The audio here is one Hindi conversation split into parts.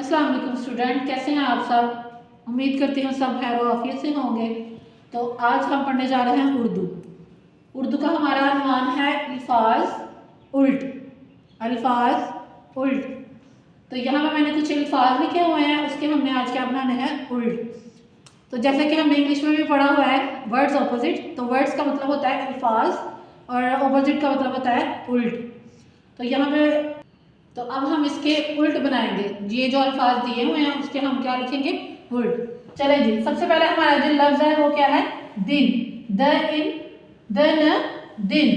अस्सलाम वालेकुम स्टूडेंट, कैसे हैं आप सब। उम्मीद करती हूँ सब खैर आफियत से होंगे। तो आज हम पढ़ने जा रहे हैं उर्दू। उर्दू का हमारा अनवान है अल्फाज उल्ट। अल्फाज उल्ट। तो यहाँ पर मैंने कुछ अल्फाज लिखे हुए हैं, उसके हमने आज क्या बनाने हैं उल्ट। तो जैसे कि हमने इंग्लिश में भी पढ़ा हुआ है वर्ड्स ऑपोजिट, तो वर्ड्स का मतलब होता है अल्फाज और ऑपोजिट का मतलब होता है उल्ट। तो यहाँ पे तो अब हम इसके उल्ट बनाएंगे। ये जो अल्फाज दिए हुए हैं उसके हम क्या लिखेंगे उल्ट। चलें जी, सबसे पहले हमारा जो लफ्ज है वो क्या है दिन। द इन दिन दिन।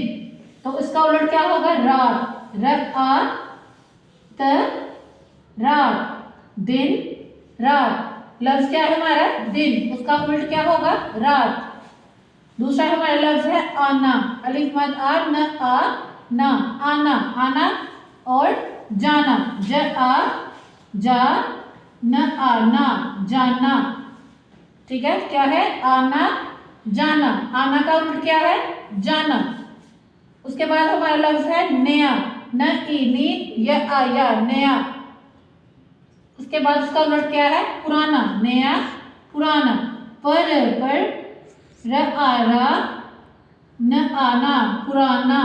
तो इसका उल्ट क्या होगा रात। रात दिन रात। लफ्ज क्या है हमारा दिन, उसका उल्ट क्या होगा रात। दूसरा हमारा लफ्ज है आना। अलिफ मद आ न आ ना। आना आना और जाना। जा न आना जाना। ठीक है, क्या है आना जाना। आना का उल्ट क्या है जाना। उसके बाद हमारा लफ्ज है नया। न ई नी या आया नया। उसके बाद उसका उल्ट क्या है पुराना। नया पुराना। पर र आ रा न आना पुराना।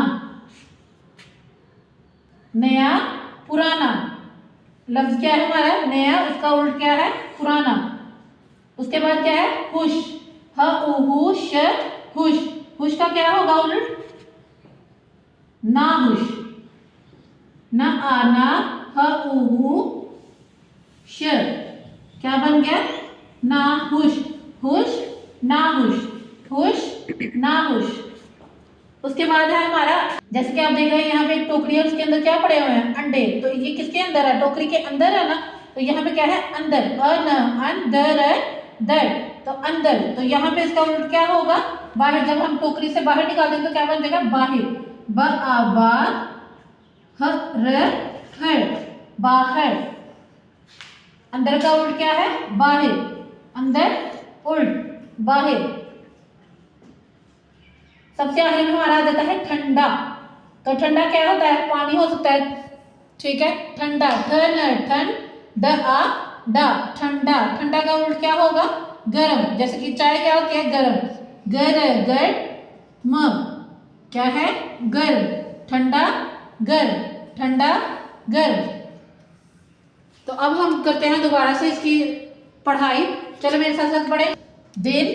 नया पुराना। लफ्ज क्या है हमारा नया, उसका उल्ट क्या है पुराना। उसके बाद क्या है खुश। हुश खुश। खुश का क्या होगा उल्ट नाहुश। न आना श क्या बन गया नाहुश। हुश नाहुश खुश नाहुश। उसके बाद है हमारा जैसे कि आप देख रहे हैं यहाँ पे एक टोकरी है, उसके अंदर क्या पड़े हुए हैं अंडे। तो ये किसके अंदर है टोकरी के अंदर है ना। तो यहाँ पे क्या है अंदर अंदर दर। तो अंदर। तो यहाँ पे इसका उल्ट क्या होगा बाहर। जब हम टोकरी से बाहर निकाल देंगे तो क्या बन जाएगा बाहर। बाहर। अंदर का उल्ट क्या है बाहर। अंदर उल्ट बाहर। सबसे आखिर में हमारा आ जाता है ठंडा। तो ठंडा क्या होता है पानी हो सकता है। ठीक है, ठंडा ठंड डा ठंडा। ठंडा का उल्ट क्या होगा गर्म। जैसे कि चाय क्या होती है गरम। गर्म क्या है गर्म। ठंडा गर्म ठंडा गर्म। तो अब हम करते हैं दोबारा से इसकी पढ़ाई। चलो मेरे साथ साथ पढ़े। दिन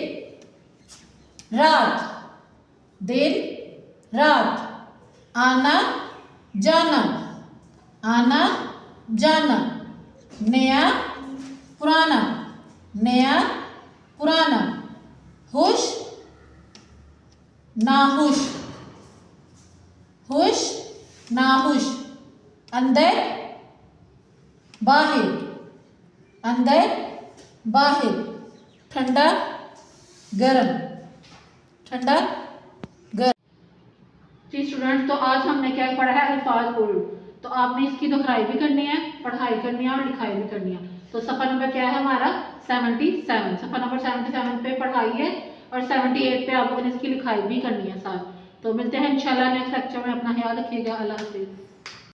रात। दिन रात। आना जाना। आना जाना। नया पुराना। नया पुराना। हुश नाहुश। हुश नाहुश। अंदर बाहर। अंदर बाहर। ठंडा गर्म ठंडा गर्म। जी स्टूडेंट, तो आज हमने क्या पढ़ा है अल्फाज उल्ट। तो आपने इसकी दोहराई भी करनी है, पढ़ाई करनी है और लिखाई भी करनी है। तो सफा नंबर क्या है हमारा 77। सफा नंबर 77 पे पढ़ाई है और 78 पे आप लोगों ने इसकी लिखाई भी करनी है साथ। तो मिलते हैं इंशाल्लाह नेक्स्ट लेक्चर में। अपना ख्याल रखिएगा। अल्लाह हाफिज।